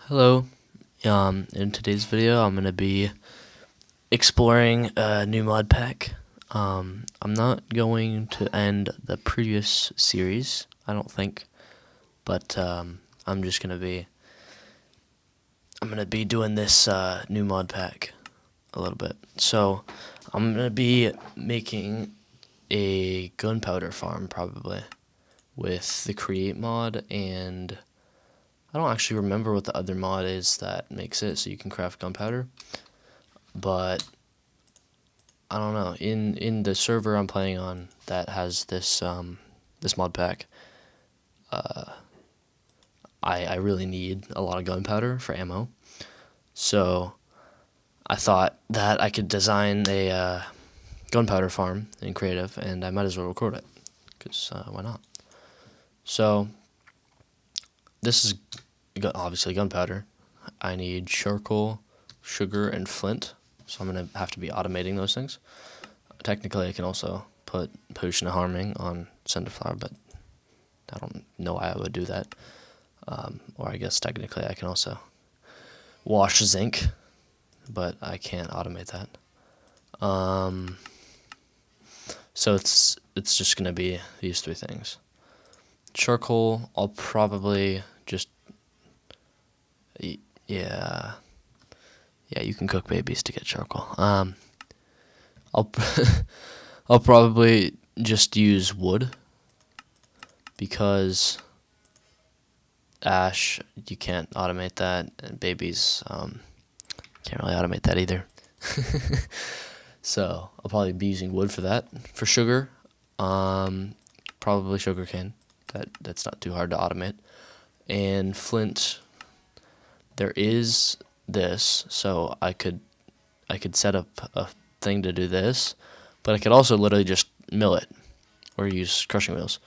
Hello. In today's video, I'm gonna be exploring a new mod pack. I'm not going to end the previous series, I don't think, but I'm gonna be doing this new mod pack a little bit. So I'm gonna be making a gunpowder farm probably with the create mod, and I don't actually remember what the other mod is that makes it so you can craft gunpowder, but I don't know. In the server I'm playing on that has this mod pack, I really need a lot of gunpowder for ammo. So I thought that I could design a gunpowder farm in creative, and I might as well record it because why not? So this is obviously gunpowder. I need charcoal, sugar, and flint. So I'm gonna have to be automating those things. Technically, I can also put potion of harming on Cinderflower, but I don't know why I would do that. Or I guess technically I can also wash zinc, but I can't automate that. So it's just gonna be these three things. Charcoal, I'll probably just yeah you can cook babies to get charcoal. I'll I'll probably just use wood because ash, you can't automate that, and babies can't really automate that either. So I'll probably be using wood for that. For sugar, probably sugarcane. That's not too hard to automate. And flint, there is this, so I could set up a thing to do this, but I could also literally just mill it or use crushing wheels.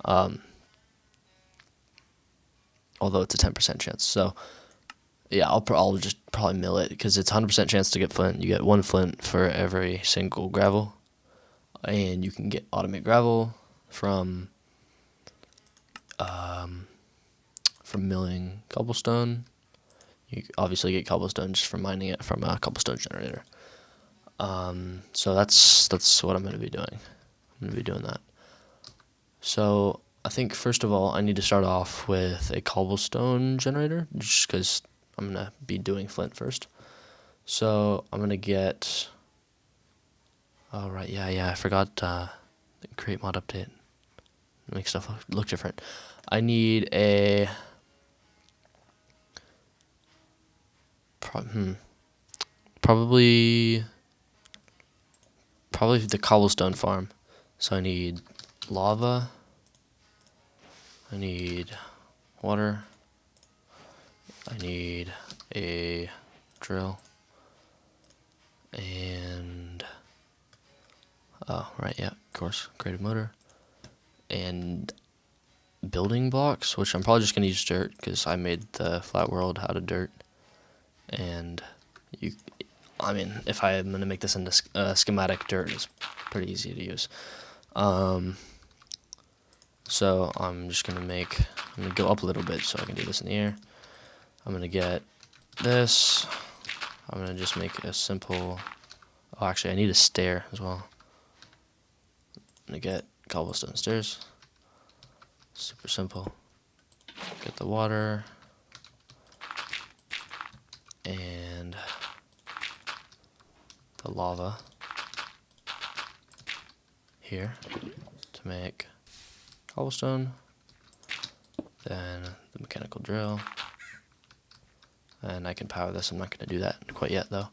Although it's a 10% chance. So yeah, I'll just probably mill it because it's 100% chance to get flint. You get one flint for every single gravel, and you can get automate gravel from milling cobblestone. You obviously get cobblestone just from mining it from a cobblestone generator. So that's what I'm going to be doing. I'm going to be doing that. So I think first of all I need to start off with a cobblestone generator just because I'm going to be doing flint first. So I'm going to get... Oh, right, yeah, I forgot the create mod update. Make stuff look different. I need a... Probably the cobblestone farm. So I need lava. I need water. I need a drill. And... Oh, right, yeah, of course. Creative motor. And building blocks, which I'm probably just going to use dirt because I made the flat world out of dirt. And if I'm going to make this into schematic, dirt is pretty easy to use. So I'm going to go up a little bit so I can do this in the air. I'm going to get this. I'm going to just make a simple... Oh, actually, I need a stair as well. I'm going to get cobblestone stairs. Super simple. Get the water. And the lava here to make cobblestone. Then the mechanical drill. And I can power this. I'm not going to do that quite yet, though.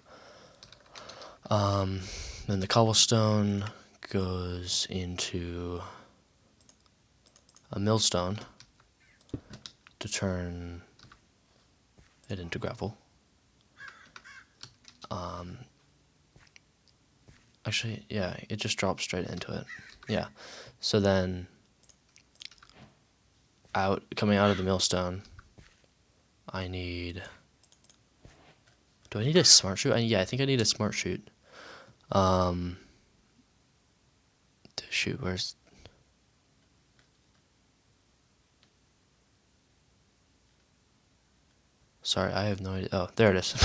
Then the cobblestone goes into a millstone to turn it into gravel. Actually, yeah, it just drops straight into it. Yeah. So then, coming out of the millstone, I need... Do I need a smart chute? Yeah, I think I need a smart chute. Shoot, where's... sorry, I have no idea. Oh, there it is.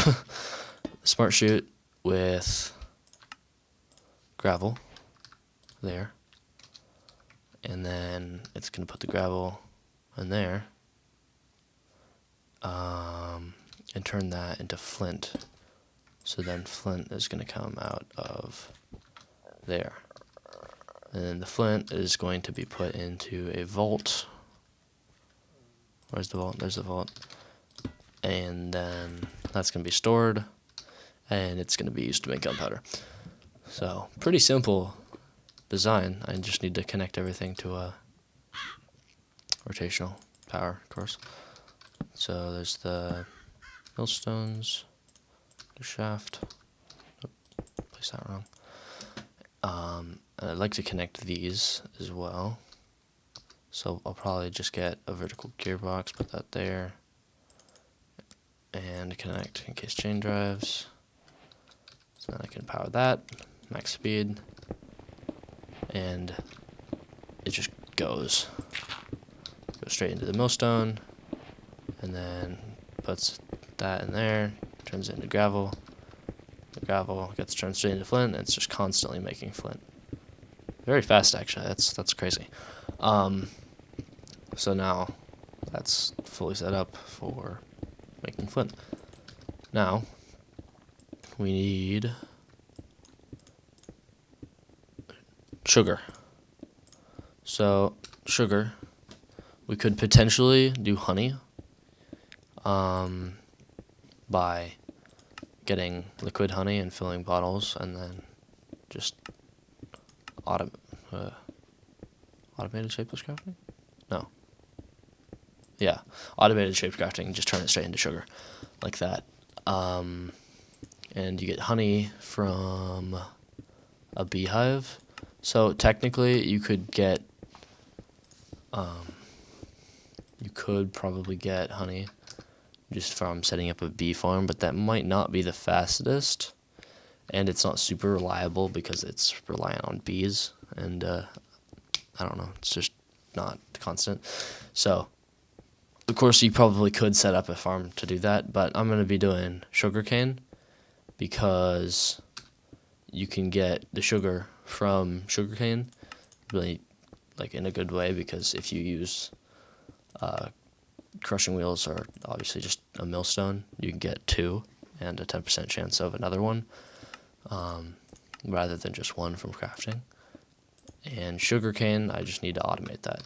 Smart chute with gravel there. And then it's going to put the gravel in there. And turn that into flint. So then flint is going to come out of there. And then the flint is going to be put into a vault. Where's the vault? There's the vault. And then that's going to be stored. And it's going to be used to make gunpowder. So, pretty simple design. I just need to connect everything to a rotational power, of course. So there's the millstones, the shaft. Oh, placed that wrong. And I'd like to connect these as well. So I'll probably just get a vertical gearbox, put that there, and connect in case chain drives. So then I can power that, max speed, and it just goes straight into the millstone, and then puts that in there, turns it into gravel. The gravel gets turned straight into flint, and it's just constantly making flint. Very fast, actually. That's crazy. So now that's fully set up for making flint. Now we need sugar. So sugar, we could potentially do honey by getting liquid honey and filling bottles, and then just automated shapeless crafting? No. Yeah, automated shape crafting, just turn it straight into sugar, like that. And you get honey from a beehive. So technically, you could get, you could probably get honey just from setting up a bee farm, but that might not be the fastest, and it's not super reliable because it's reliant on bees, and I don't know, it's just not constant. So, of course, you probably could set up a farm to do that, but I'm going to be doing sugarcane because you can get the sugar from sugarcane really, like, in a good way, because if you use crushing wheels or obviously just a millstone, you can get 2 and a 10% chance of another one, rather than just 1 from crafting. And sugarcane, I just need to automate that.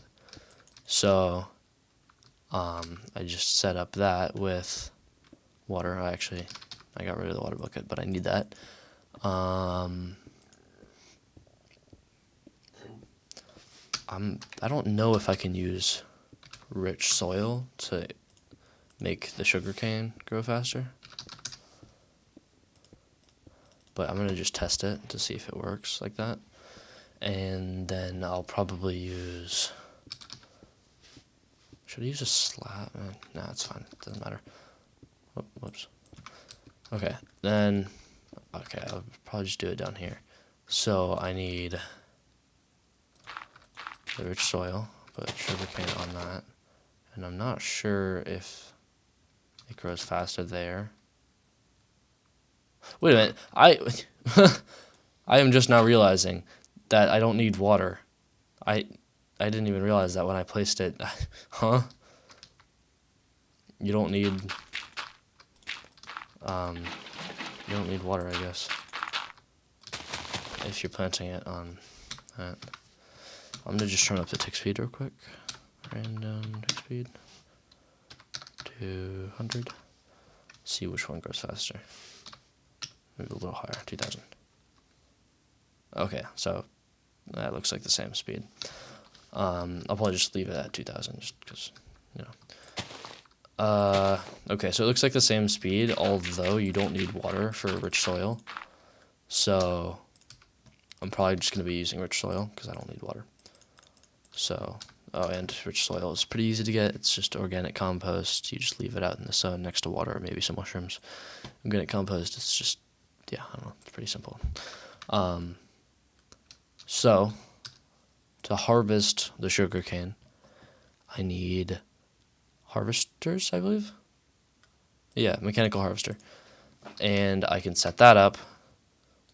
So I just set up that with water. I got rid of the water bucket, but I need that. I don't know if I can use rich soil to make the sugarcane grow faster, but I'm gonna just test it to see if it works like that, and then I'll probably use. Should I use a slab? Nah, it's fine. It doesn't matter. Oh, whoops. Okay, then. Okay, I'll probably just do it down here. So I need the rich soil. Put sugarcane on that, and I'm not sure if it grows faster there. Wait a minute. I am just now realizing that I don't need water. I didn't even realize that when I placed it. Huh? You don't need water, I guess, if you're planting it on that. I'm gonna just turn up the tick speed real quick. Random tick speed 200. See which one grows faster. Maybe a little higher, 2000. Okay, so that looks like the same speed. I'll probably just leave it at 2000 just because, you know. Okay, so it looks like the same speed, although you don't need water for rich soil. So I'm probably just going to be using rich soil because I don't need water. So, and rich soil is pretty easy to get. It's just organic compost. You just leave it out in the sun next to water, or maybe some mushrooms. Organic compost, it's just, yeah, I don't know, it's pretty simple. So, to harvest the sugarcane, I need harvesters, I believe. Yeah, mechanical harvester. And I can set that up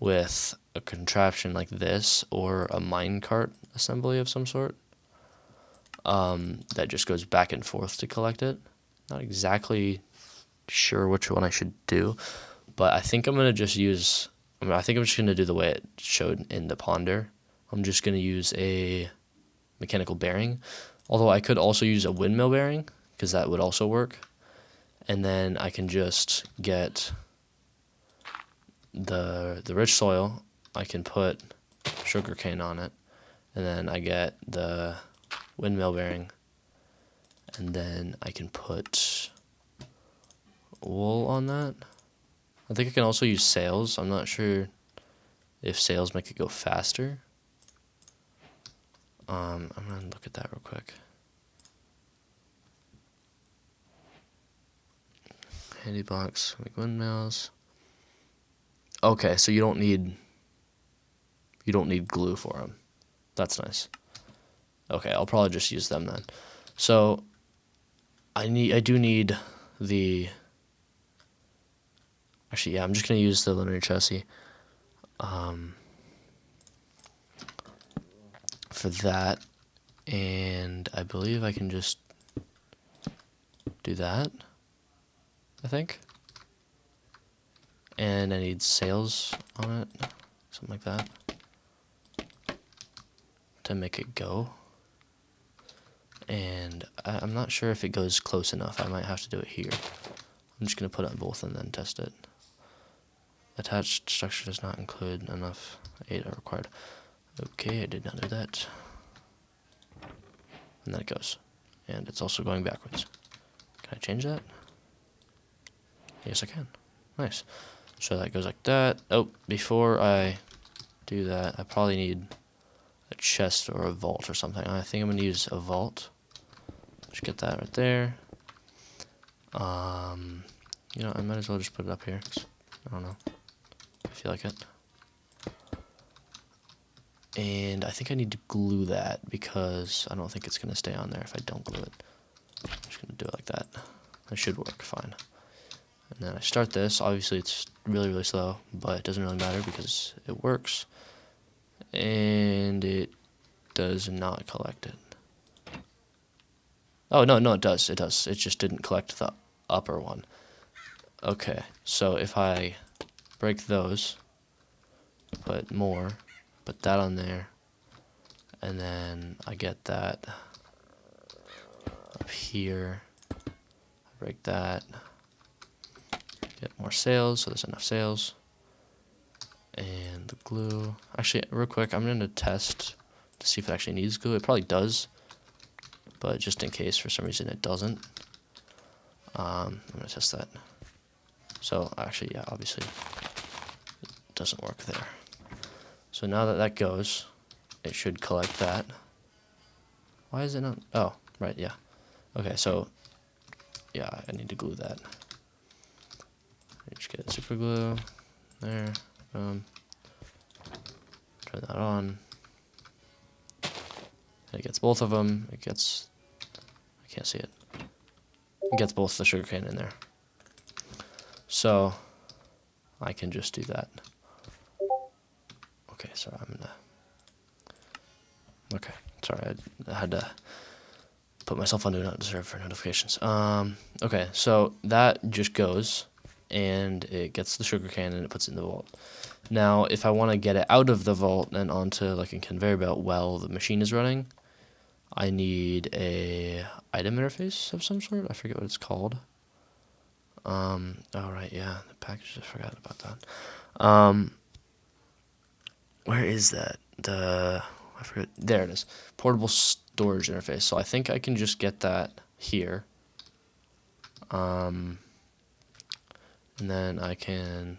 with a contraption like this or a minecart assembly of some sort that just goes back and forth to collect it. Not exactly sure which one I should do, but I think I'm going to just use, I think I'm just going to do the way it showed in the ponder. I'm just going to use a mechanical bearing, although I could also use a windmill bearing because that would also work. And then I can just get the rich soil, I can put sugarcane on it, and then I get the windmill bearing, and then I can put wool on that. I think I can also use sails. I'm not sure if sails make it go faster. I'm gonna look at that real quick. Handy box, make windmills. Okay, so you don't need glue for them. That's nice. Okay, I'll probably just use them then. So I do need the. Actually, yeah, I'm just gonna use the linear chassis for that, and I believe I can just do that. I think. And I need sails on it, something like that, to make it go. And I'm not sure if it goes close enough. I might have to do it here. I'm just going to put it on both and then test it. Attached structure does not include enough 8 are required. Okay, I did not know that. And then it goes. And it's also going backwards. Can I change that? Yes, I can. Nice. So that goes like that. Oh, before I do that, I probably need a chest or a vault or something. I think I'm going to use a vault. Just get that right there. You know, I might as well just put it up here. I don't know. I feel like it. And I think I need to glue that because I don't think it's going to stay on there if I don't glue it. I'm just going to do it like that. It should work fine. And then I start this. Obviously, it's really, really slow, but it doesn't really matter because it works. And it does not collect it. Oh, no, it does. It does. It just didn't collect the upper one. Okay, so if I break those, put more, put that on there, and then I get that up here, I break that, get more sails, so there's enough sails, and the glue. Actually, real quick, I'm going to test to see if it actually needs glue. It probably does, but just in case for some reason it doesn't, I'm going to test that. So actually, yeah, obviously it doesn't work there. So now that that goes, it should collect that. Why is it not? Oh, right, yeah. Okay, so yeah, I need to glue that. Just get super glue there. Turn that on. It gets both of them. It gets, I can't see it. It gets both the sugarcane in there. So I can just do that. Okay, sorry, okay, sorry, I had to put myself on Do Not Disturb for notifications. Okay, so that just goes, and it gets the sugarcane and it puts it in the vault. Now, if I want to get it out of the vault and onto like a conveyor belt while the machine is running, I need a item interface of some sort. I forget what it's called. Oh right, yeah, the package. I forgot about that. Where is that? I forget. There it is. Portable storage interface. So I think I can just get that here. And then I can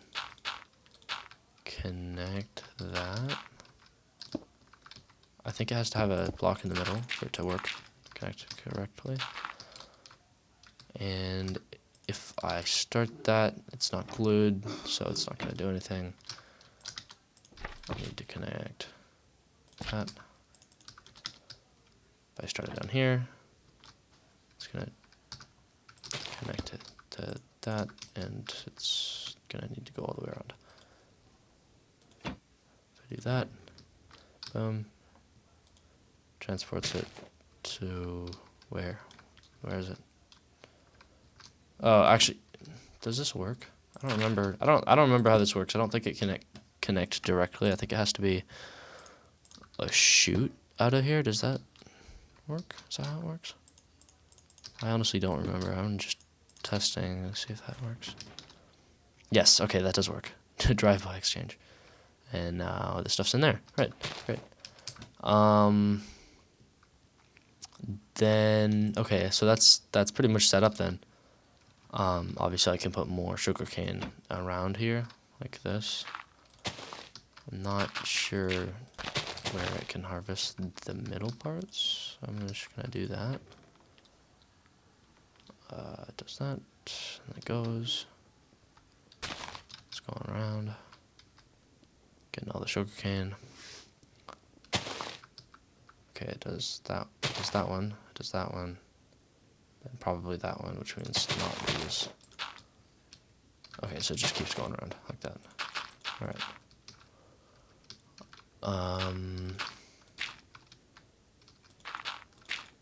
connect that. I think it has to have a block in the middle for it to work, connect correctly. And if I start that, it's not glued, so it's not going to do anything. I need to connect that. If I start it down here, it's going to connect it to that, and it's gonna need to go all the way around. If I do that, boom, transports it to where? Where is it? Oh, actually, does this work? I don't remember. I don't remember how this works. I don't think it connect directly. I think it has to be a chute out of here. Does that work? Is that how it works? I honestly don't remember. I'm just testing to see if that works. Yes, okay, that does work. Drive-by exchange. And now the stuff's in there. Right, great. Then, okay, so that's pretty much set up then. Obviously I can put more sugarcane around here, like this. I'm not sure where I can harvest the middle parts. I'm just gonna do that. It does that, and it goes. It's going around. Getting all the sugarcane. Okay, it does that. It does that one. It does that one. And probably that one, which means not these. Okay, so it just keeps going around like that. All right.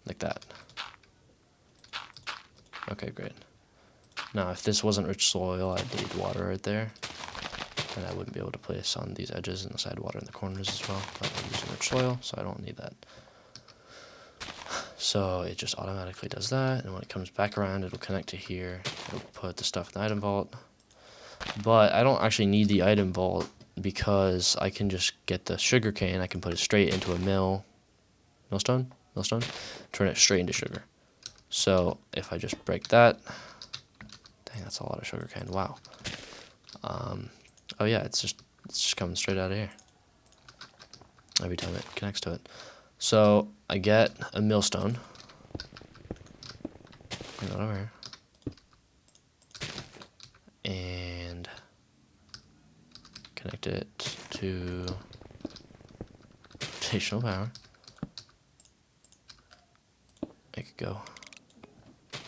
Like that. Okay, great. Now, if this wasn't rich soil, I'd need water right there. And I wouldn't be able to place on these edges unless I had water in the corners as well. But I'm using rich soil, so I don't need that. So it just automatically does that, and when it comes back around, it'll connect to here. It'll put the stuff in the item vault. But I don't actually need the item vault because I can just get the sugar cane. I can put it straight into a millstone, turn it straight into sugar. So if I just break that, dang, that's a lot of sugar cane. Wow. Oh yeah, it's just coming straight out of here every time it connects to it. So I get a millstone. Bring that over here. And connect it to rotational power. Make it go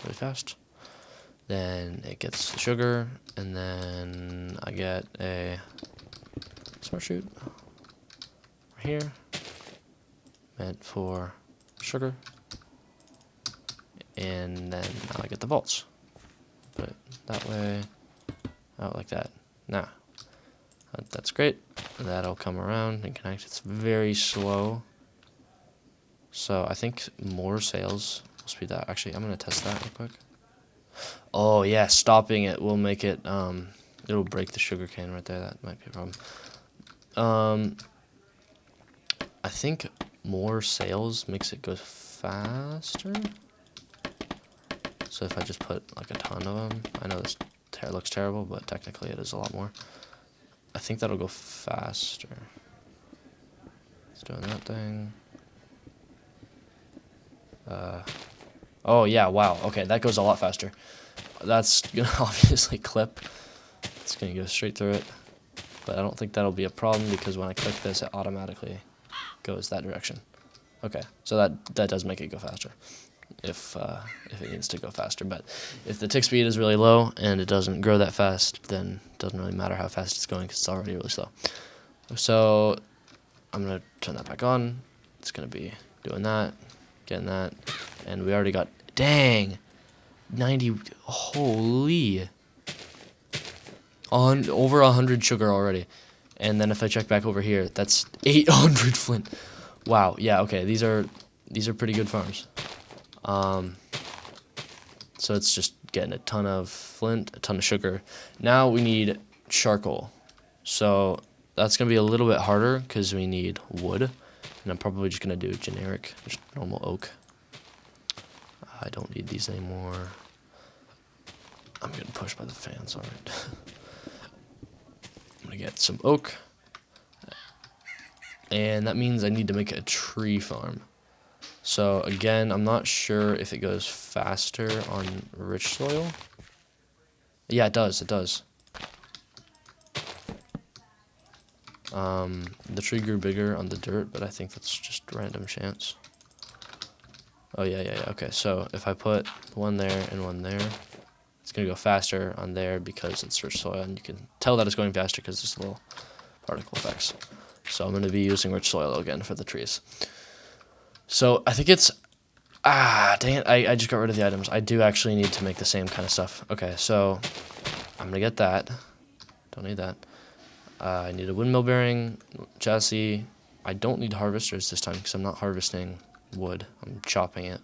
really fast. Then it gets the sugar, and then I get a smart chute right here, meant for sugar, and then now I get the vaults. Put it that way, out like that. Now, that's great. That'll come around and connect. It's very slow, so I think more sales will speed that. Actually, I'm gonna test that real quick. Oh yeah, stopping it will make it, it'll break the sugar cane right there. That might be a problem. I think more sales makes it go faster. So if I just put like a ton of them, I know this looks terrible, but technically it is a lot more. I think that'll go faster. It's doing that thing. Oh yeah, wow. Okay, that goes a lot faster. That's gonna obviously clip. It's gonna go straight through it. But I don't think that'll be a problem because when I click this, it automatically goes that direction. Okay, so that does make it go faster. If it needs to go faster. But if the tick speed is really low and it doesn't grow that fast, then it doesn't really matter how fast it's going because it's already really slow. So I'm gonna turn that back on. It's gonna be doing that, getting that, and we already got, dang, 90, holy, on over 100 sugar already. And then if I check back over here, that's 800 flint. Wow, yeah, okay, these are pretty good farms. So it's just getting a ton of flint, a ton of sugar. Now we need charcoal. So that's going to be a little bit harder because we need wood. And I'm probably just going to do generic, just normal oak. I don't need these anymore. I'm getting pushed by the fans, alright. I'm going to get some oak. And that means I need to make a tree farm. So again, I'm not sure if it goes faster on rich soil. Yeah, it does. The tree grew bigger on the dirt, but I think that's just random chance. Oh yeah. Okay, so if I put one there and one there, it's going to go faster on there because it's rich soil, and you can tell that it's going faster because there's little particle effects. So I'm going to be using rich soil again for the trees. So I think it's, dang it, I just got rid of the items. I do actually need to make the same kind of stuff. Okay, so I'm going to get that. Don't need that. I need a windmill bearing, chassis. I don't need harvesters this time because I'm not harvesting wood. I'm chopping it.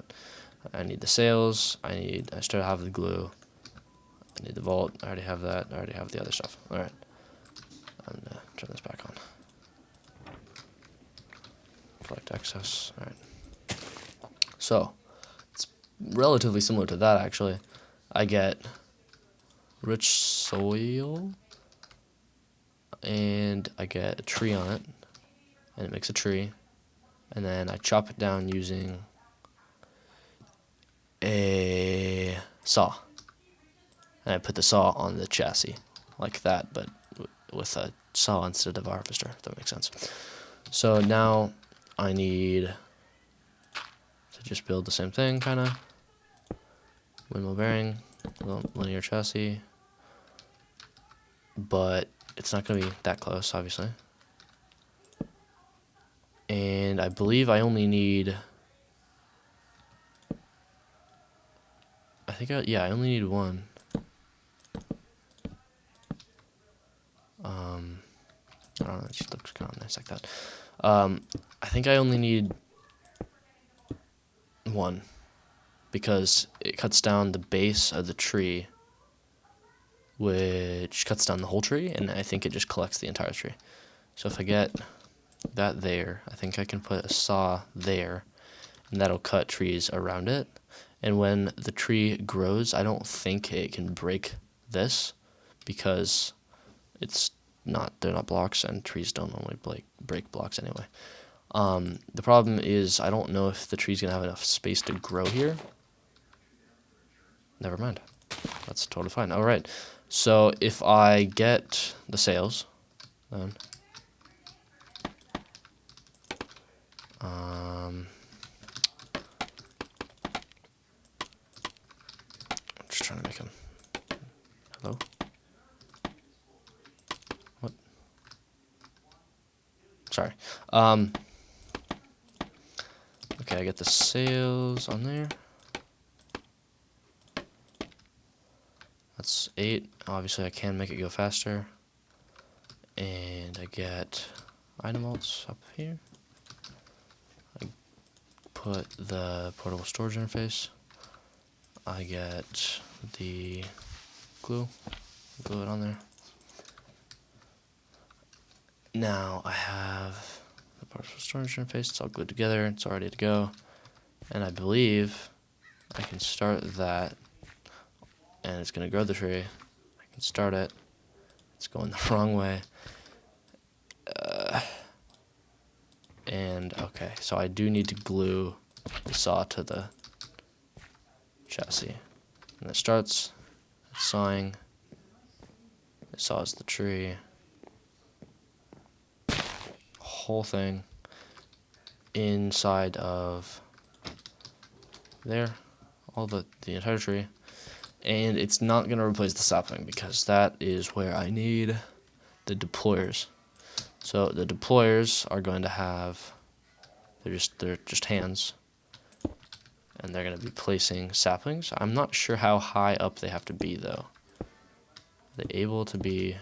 I need the sails. I still have the glue. I need the vault. I already have that. I already have the other stuff. Alright. I'm going to turn this back on. Collect excess. Alright. So, it's relatively similar to that actually. I get rich soil, and I get a tree on it, and it makes a tree, and then I chop it down using a saw, and I put the saw on the chassis like that, but with a saw instead of a harvester, if that makes sense. So now I need to just build the same thing, kind of. Windmill bearing, linear chassis, but it's not going to be that close, obviously. And I believe I only need, I only need one. I don't know, it just looks kind of nice like that. I think I only need one, because it cuts down the base of the tree, which cuts down the whole tree, and I think it just collects the entire tree. So if I get that there, I think I can put a saw there, and that'll cut trees around it. And when the tree grows, I don't think it can break this, because they're not blocks, and trees don't normally break blocks anyway. The problem is I don't know if the tree's gonna have enough space to grow here. Never mind. That's totally fine. All right. So if I get the sails, then I'm just trying to make them. Hello? What? Sorry. Okay, I get the sails on there. That's 8. Obviously, I can make it go faster. And I get item vaults up here. I put the portable storage interface. I get the glue it on there. Now I have the portable storage interface. It's all glued together. It's all ready to go. And I believe I can start that, and it's going to grow the tree. I can start it. It's going the wrong way. And okay, so I do need to glue the saw to the chassis. And it starts, it's sawing, it saws the tree, whole thing inside of there, all the entire tree. And it's not going to replace the sapling, because that is where I need the deployers. So the deployers are going to have, they're just hands, and they're going to be placing saplings. I'm not sure how high up they have to be though. Are they able to be,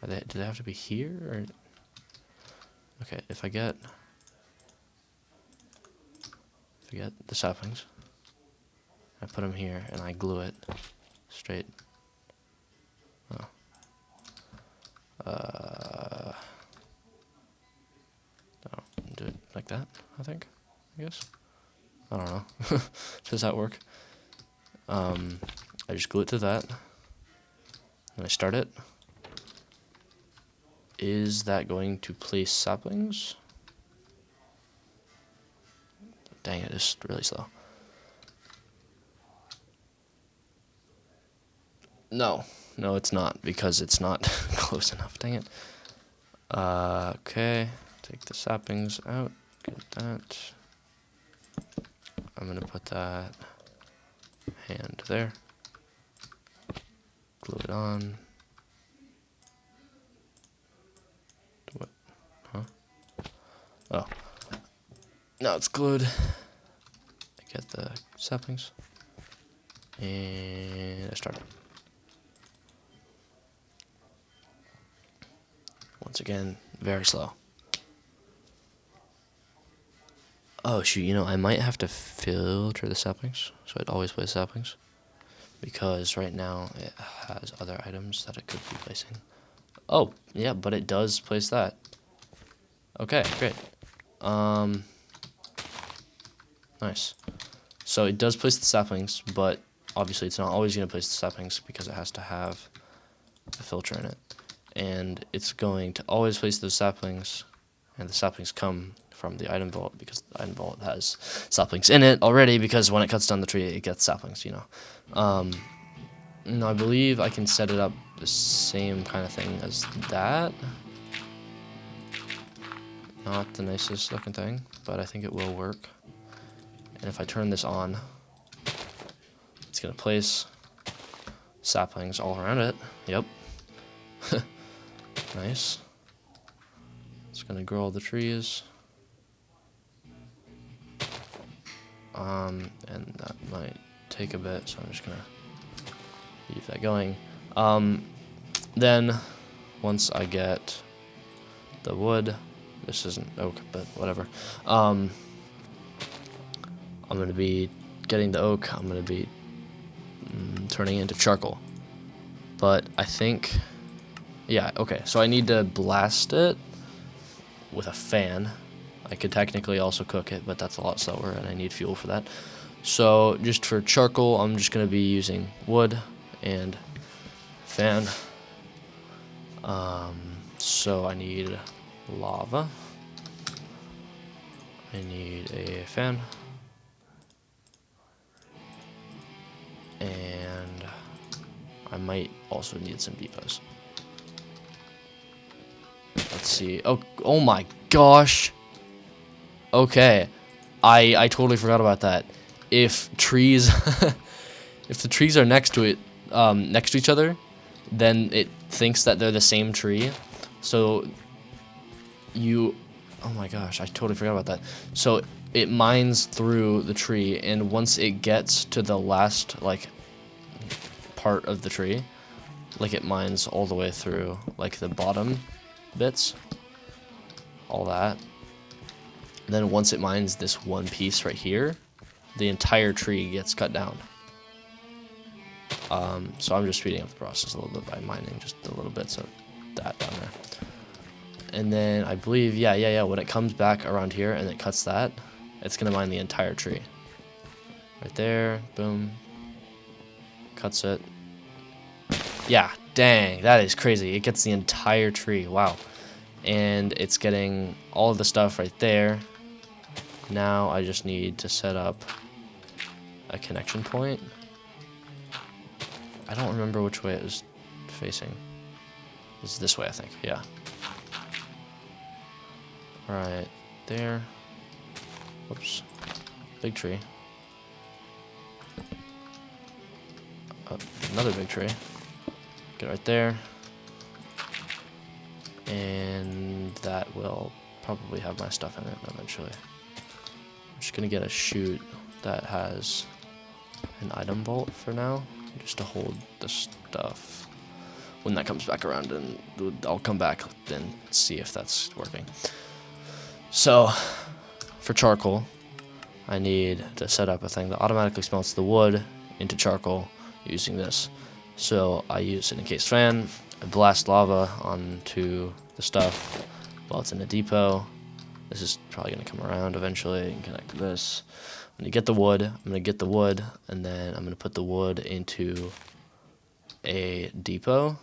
do they have to be here, or? Okay, if I get the saplings, I put them here and I glue it straight. Oh. Do it like that, I think. I guess. I don't know. Does that work? I just glue it to that. And I start it. Is that going to place saplings? Dang it, it's really slow. No, it's not, because it's not close enough. Dang it. Okay, take the saplings out. Get that. I'm gonna put that hand there. glue it on. What? Huh? Oh. Now it's glued. I get the saplings. And I start. Once again, very slow. Oh shoot, you know, I might have to filter the saplings, so I'd always place saplings. Because right now it has other items that it could be placing. Oh, yeah, but it does place that. Okay, great. Nice. So it does place the saplings, but obviously it's not always going to place the saplings because it has to have a filter in it. And it's going to always place those saplings, and the saplings come from the item vault because the item vault has saplings in it already, because when it cuts down the tree it gets saplings, you know. No, I believe I can set it up the same kind of thing as that. Not the nicest looking thing, but I think it will work. And if I turn this on, it's going to place saplings all around it. Yep. Nice. It's going to grow all the trees. And that might take a bit, so I'm just going to leave that going. Then, once I get the wood, this isn't oak, but whatever. I'm going to be getting the oak. I'm going to be turning it into charcoal. But I think, yeah, okay. So I need to blast it with a fan. I could technically also cook it, but that's a lot slower, and I need fuel for that. So just for charcoal, I'm just going to be using wood and fan. So I need lava. I need a fan. And I might also need some depots. Let's see. Oh my gosh. Okay. I totally forgot about that. If trees if the trees are next to it, next to each other, then it thinks that they're the same tree. So oh my gosh, I totally forgot about that. So it mines through the tree, and once it gets to the last like part of the tree, like it mines all the way through like the bottom bits, all that. Then once it mines this one piece right here, the entire tree gets cut down. So I'm just speeding up the process a little bit by mining just a little bit, so that down there. And then I believe, yeah, when it comes back around here and it cuts that, it's gonna mine the entire tree. Right there, boom. Cuts it. Yeah, dang, that is crazy. It gets the entire tree, wow. And it's getting all of the stuff right there. Now I just need to set up a connection point. I don't remember which way it was facing. It's this way, I think, yeah. Right there. Whoops. Big tree. Another big tree. Get right there. And that will probably have my stuff in it eventually. I'm just gonna get a chute that has an item vault for now, just to hold the stuff. When that comes back around, and I'll come back and see if that's working. So, for charcoal, I need to set up a thing that automatically smelts the wood into charcoal using this. So I use an encased fan, I blast lava onto the stuff while it's in a depot. This is probably going to come around eventually and connect to this. When you get the wood, I'm going to get the wood, and then I'm going to put the wood into a depot.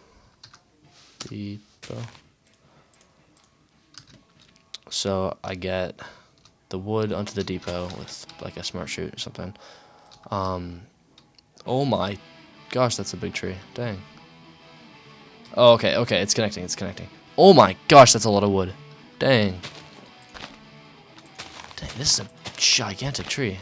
So I get the wood onto the depot with like a smart chute or something. Oh my gosh, that's a big tree. Dang. Oh, okay, it's connecting, Oh my gosh, that's a lot of wood. Dang. Dang, this is a gigantic tree.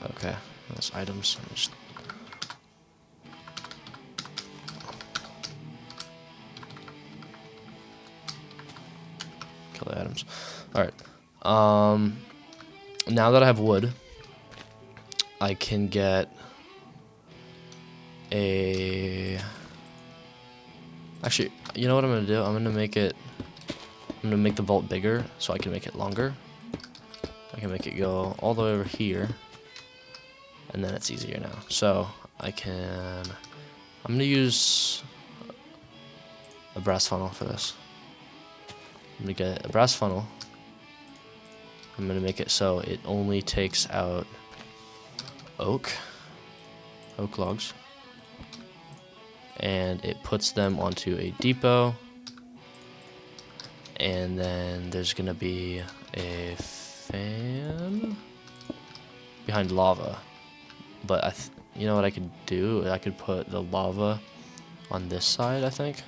Okay, those items. Just kill the items. All right. Now that I have wood, I can get a. Actually, you know what I'm gonna do? I'm gonna make the vault bigger so I can make it longer. I can make it go all the way over here, and then it's easier now. So I'm gonna use a brass funnel for this. I'm gonna get a brass funnel. I'm gonna make it so it only takes out oak logs, and it puts them onto a depot. And then there's gonna be a fan behind lava. But you know what I could do? I could put the lava on this side, I think.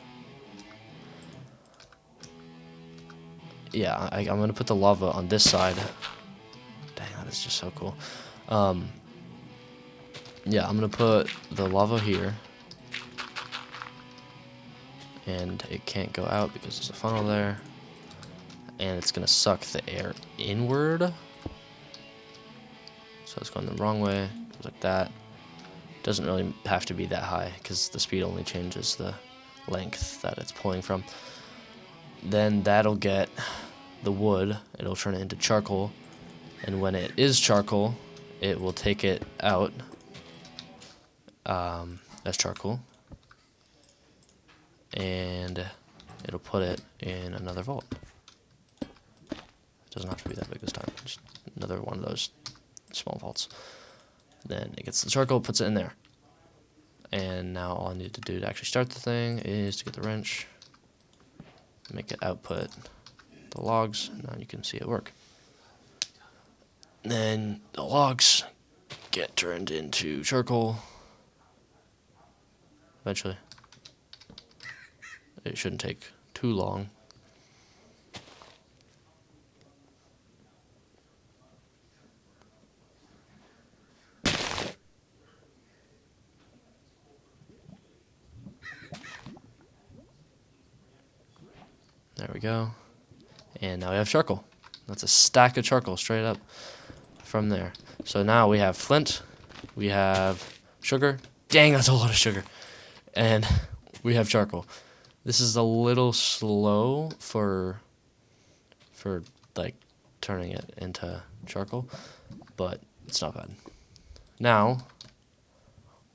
Yeah, I'm gonna put the lava on this side. Dang, that is just so cool. Yeah, I'm gonna put the lava here. And it can't go out because there's a funnel there. And it's gonna suck the air inward. So it's going the wrong way, goes like that. Doesn't really have to be that high because the speed only changes the length that it's pulling from. Then that'll get the wood, it'll turn it into charcoal, and when it is charcoal, it will take it out as charcoal, and it'll put it in another vault. It doesn't have to be that big this time, just another one of those small vaults. Then it gets the charcoal, puts it in there. And now all I need to do to actually start the thing is to get the wrench, make it output the logs, and now you can see it work. Then the logs get turned into charcoal eventually. It shouldn't take too long. There we go. And now we have charcoal. That's a stack of charcoal straight up from there. So now we have flint, we have sugar. Dang, that's a lot of sugar. And we have charcoal. This is a little slow for like turning it into charcoal, but it's not bad. Now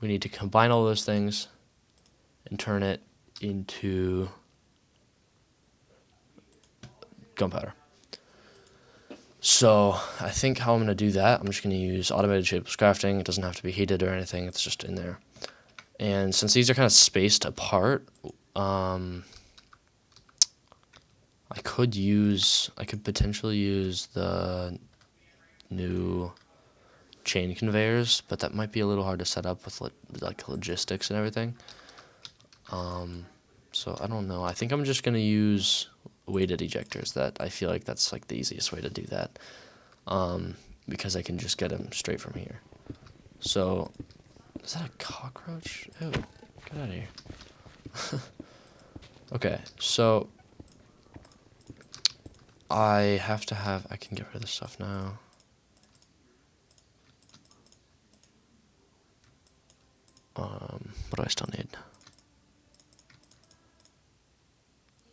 we need to combine all those things and turn it into gunpowder. So I think how I'm going to do that, I'm just going to use automated shapeless crafting. It doesn't have to be heated or anything. It's just in there. And since these are kind of spaced apart, I could potentially use the new chain conveyors, but that might be a little hard to set up with like logistics and everything. So I don't know. I think I'm just going to use weighted ejectors. That I feel like that's like the easiest way to do that, because I can just get them straight from here. So is that a cockroach? Ew, get out of here. Okay, so I can get rid of this stuff now. What do I still need?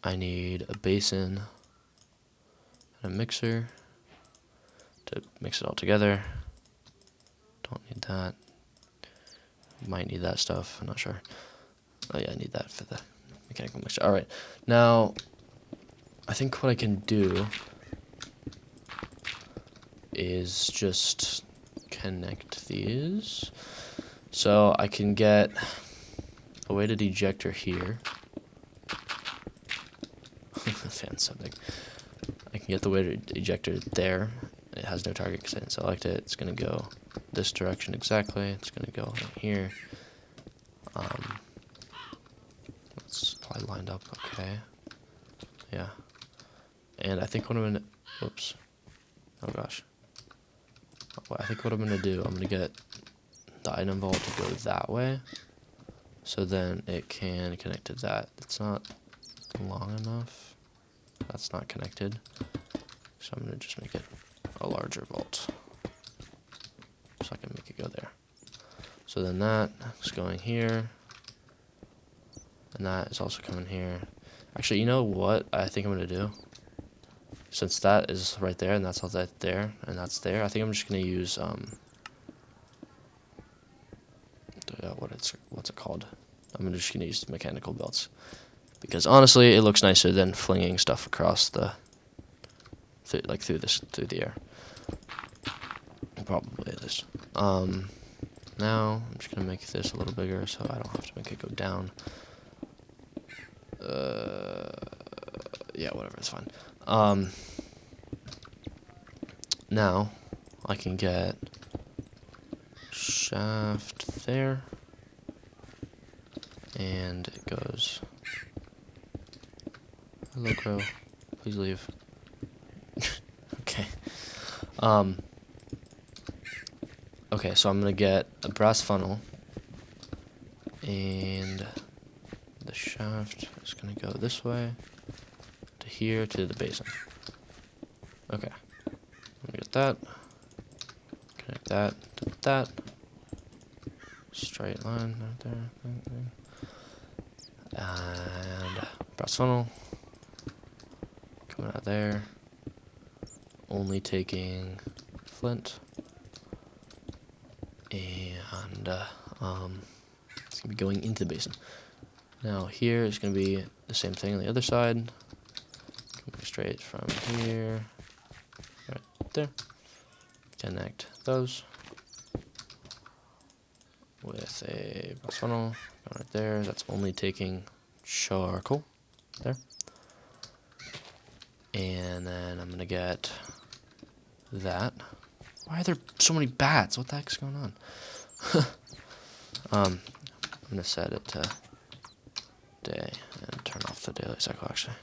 I need a basin and a mixer to mix it all together. Don't need that. Might need that stuff, I'm not sure. Oh yeah, I need that for the mechanical mixture. Alright, now I think what I can do is just connect these. So I can get a weighted ejector here. Fan's so big. I can get the weighted ejector there. It has no target because I didn't select it. It's going to go this direction exactly. It's going to go right here. It's probably lined up okay. Yeah. And I think what I'm going to... Whoops. Oh gosh. I think what I'm gonna do, I'm gonna get the item vault to go that way, so then it can connect to that. It's not long enough. That's not connected, so I'm gonna just make it a larger vault, so I can make it go there. So then that is going here, and that is also coming here. Actually, you know what I think I'm gonna do? Since that is right there, and that's all that there, and that's there, I think I'm just gonna use what's it called? I'm just gonna use mechanical belts, because honestly, it looks nicer than flinging stuff across the through the air. Probably at least. Now I'm just gonna make this a little bigger so I don't have to make it go down. Yeah, whatever, it's fine. Now I can get shaft there, and it goes. Hello, crow. Please leave. Okay. Okay, so I'm gonna get a brass funnel, and the shaft is gonna go this way to here to the basin. Okay. I'm gonna get that. Connect that to that. Straight line right there. And brass funnel coming out there. Only taking flint. And it's gonna be going into the basin. Now here is gonna be the same thing on the other side. Coming straight from here, right there. Connect those with a brass funnel right there. That's only taking charcoal there. And then I'm gonna get that. Why are there so many bats? What the heck's going on? I'm gonna set it to day and turn off the daily cycle actually.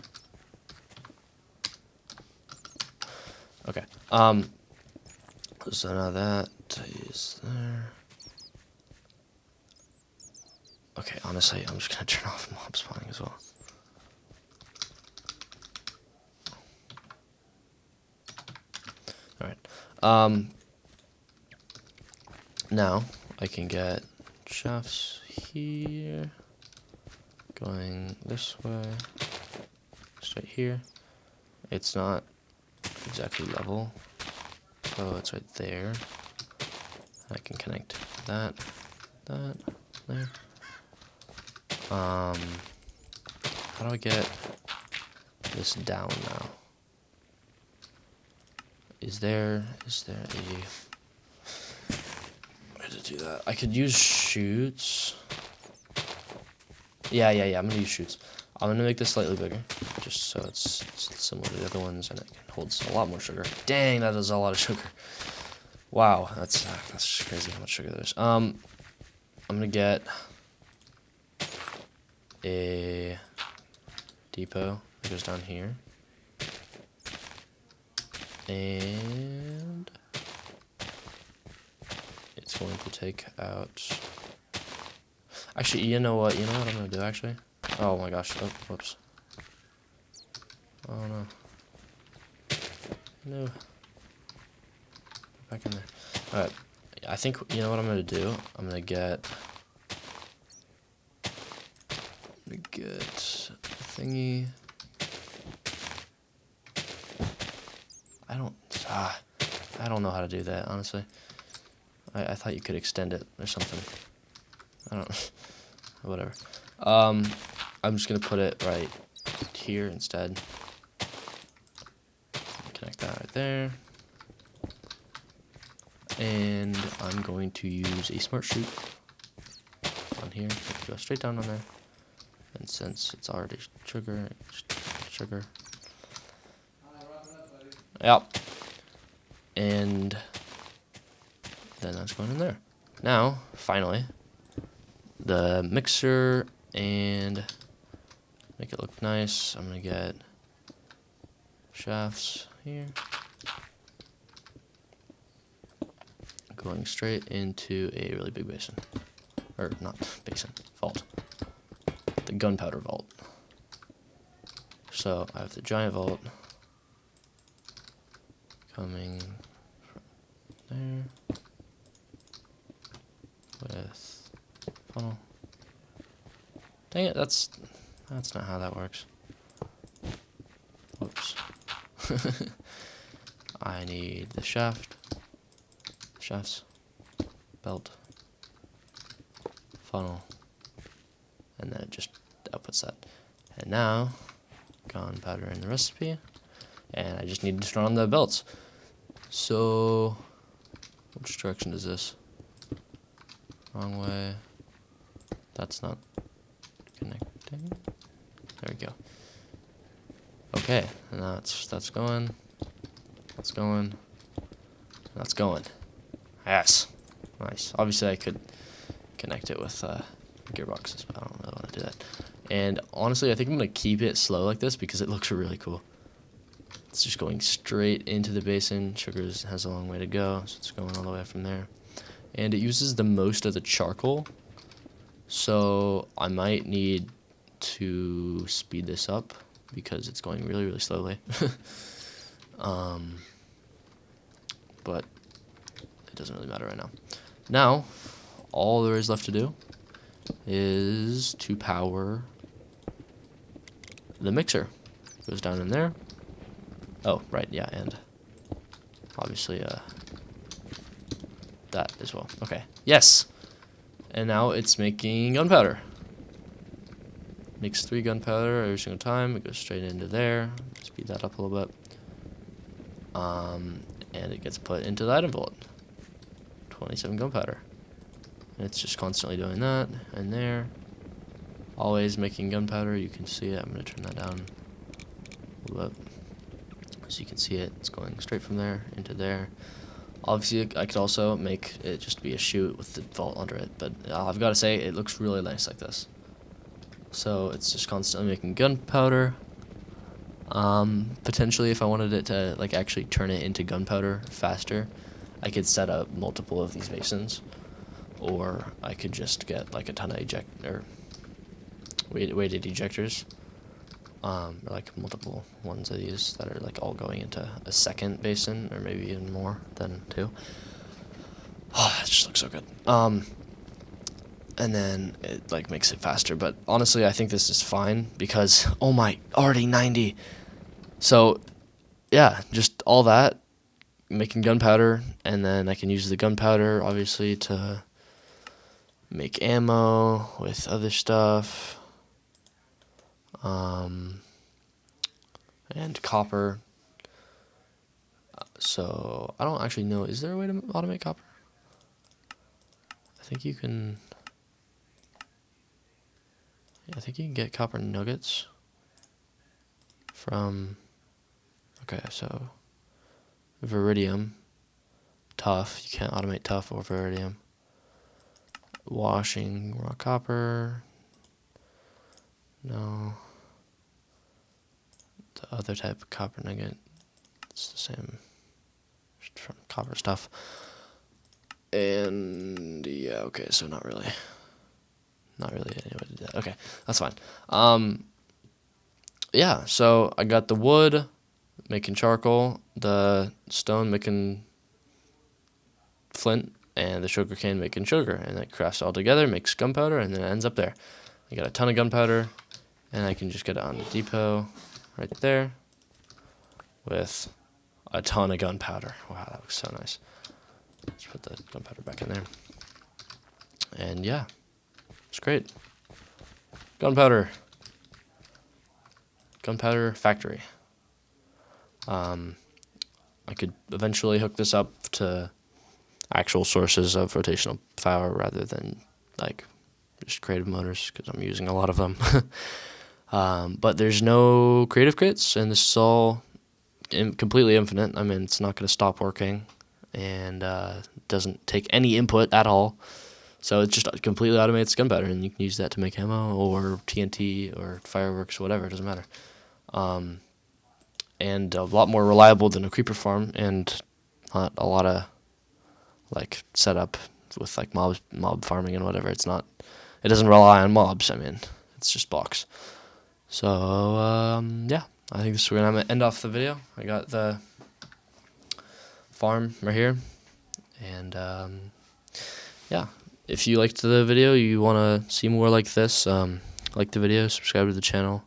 Okay. So now that is there. Okay, honestly, I'm just gonna turn off mob spawning as well. Alright. Now I can get shafts here going this way, straight here. It's not exactly level, so it's right there. I can connect that, there. How do I get this down now? Is there a way to do that? I could use chutes. Yeah, I'm gonna use chutes. I'm gonna make this slightly bigger, just so it's similar to the other ones, and it holds a lot more sugar. Dang, that is a lot of sugar. Wow, that's just crazy how much sugar there is. I'm gonna get a depot that goes down here, and it's going to take out. Actually, you know what? I'm gonna do actually. Oh my gosh! Oh, whoops. Oh no. No. Back in there. All right. I think you know what I'm gonna do. I'm gonna get a thingy. I don't know how to do that, honestly. I thought you could extend it or something. I don't. Whatever. I'm just gonna put it right here instead. Connect that right there. And I'm going to use a smart chute on here. Go straight down on there. And since it's already sugar. Yep. And then that's going in there. Now, finally, the mixer, and make it look nice. I'm gonna get shafts here. going straight into a really big basin. Or not basin, vault. The gunpowder vault. So I have the giant vault coming from there with funnel. Dang it, that's not how that works. Whoops. I need the shafts, belt, funnel, and then it just outputs that. And now, gunpowder in the recipe, and I just need to turn on the belts. So, which direction is this? Wrong way. That's not connecting. There we go. Okay, and that's going. That's going. That's going. Yes. Nice. Obviously, I could connect it with gearboxes, but I don't really want to do that. And honestly, I think I'm going to keep it slow like this because it looks really cool. It's just going straight into the basin. Sugar has a long way to go, so it's going all the way from there. And it uses the most of the charcoal, so I might need to speed this up because it's going really, really slowly. But it doesn't really matter right now. Now, all there is left to do is to power the mixer. Goes down in there. Oh, right, yeah, and obviously that as well. Okay, yes! And now it's making gunpowder. Makes 3 gunpowder every single time. It goes straight into there. Speed that up a little bit. And it gets put into the item vault. 27 gunpowder. And it's just constantly doing that and there. Always making gunpowder. You can see it. I'm going to turn that down a little bit. So you can see it. It's going straight from there into there. Obviously, I could also make it just be a chute with the vault under it. But I've got to say, it looks really nice like this. So it's just constantly making gunpowder. Potentially, if I wanted it to like actually turn it into gunpowder faster, I could set up multiple of these basins, or I could just get like a ton of weighted ejectors, or like multiple ones of these that are like all going into a second basin, or maybe even more than 2. Oh, that just looks so good. And then it like makes it faster. But honestly, I think this is fine because, oh my, already 90. So yeah, just all that, making gunpowder, and then I can use the gunpowder obviously to make ammo with other stuff, and copper. So I don't actually know, is there a way to automate copper? I think you can get copper nuggets from, okay, so Viridium, tough, you can't automate tough or Viridium. Washing raw copper, no. The other type of copper nugget, it's the same, just from copper stuff. And yeah, okay, so not really any way to do that. Okay, that's fine. Yeah, so I got the wood making charcoal, the stone making flint, and the sugar cane making sugar, and it crafts all together, makes gunpowder, and then it ends up there. I got a ton of gunpowder, and I can just get it on the depot right there with a ton of gunpowder. Wow, that looks so nice. Let's put the gunpowder back in there. And yeah, it's great. Gunpowder factory. I could eventually hook this up to actual sources of rotational power rather than like just creative motors, because I'm using a lot of them. But there's no creative crits, and this is all completely infinite. I mean, it's not going to stop working, and doesn't take any input at all. So it just completely automates gunpowder, and you can use that to make ammo or TNT or fireworks, whatever, it doesn't matter. And a lot more reliable than a creeper farm, and not a lot like setup with like mob farming and whatever. It doesn't rely on mobs. I mean, it's just blocks. So yeah, I think this is where I'm gonna end off the video. I got the farm right here, and yeah, if you liked the video, you want to see more like this, like the video, subscribe to the channel,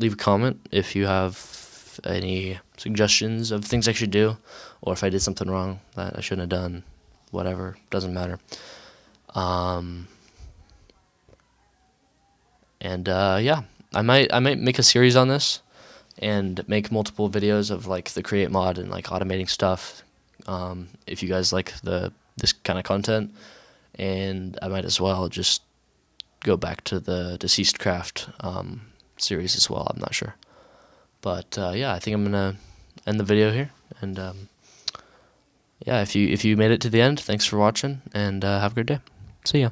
leave a comment if you have any suggestions of things I should do, or if I did something wrong that I shouldn't have done. Whatever, doesn't matter. Yeah, I might make a series on this and make multiple videos of like the create mod and like automating stuff. If you guys like this kind of content, and I might as well just go back to the DeceasedCraft series as well. I'm not sure, but yeah, I think I'm gonna end the video here. And yeah, if you made it to the end, thanks for watching, and have a good day. See ya.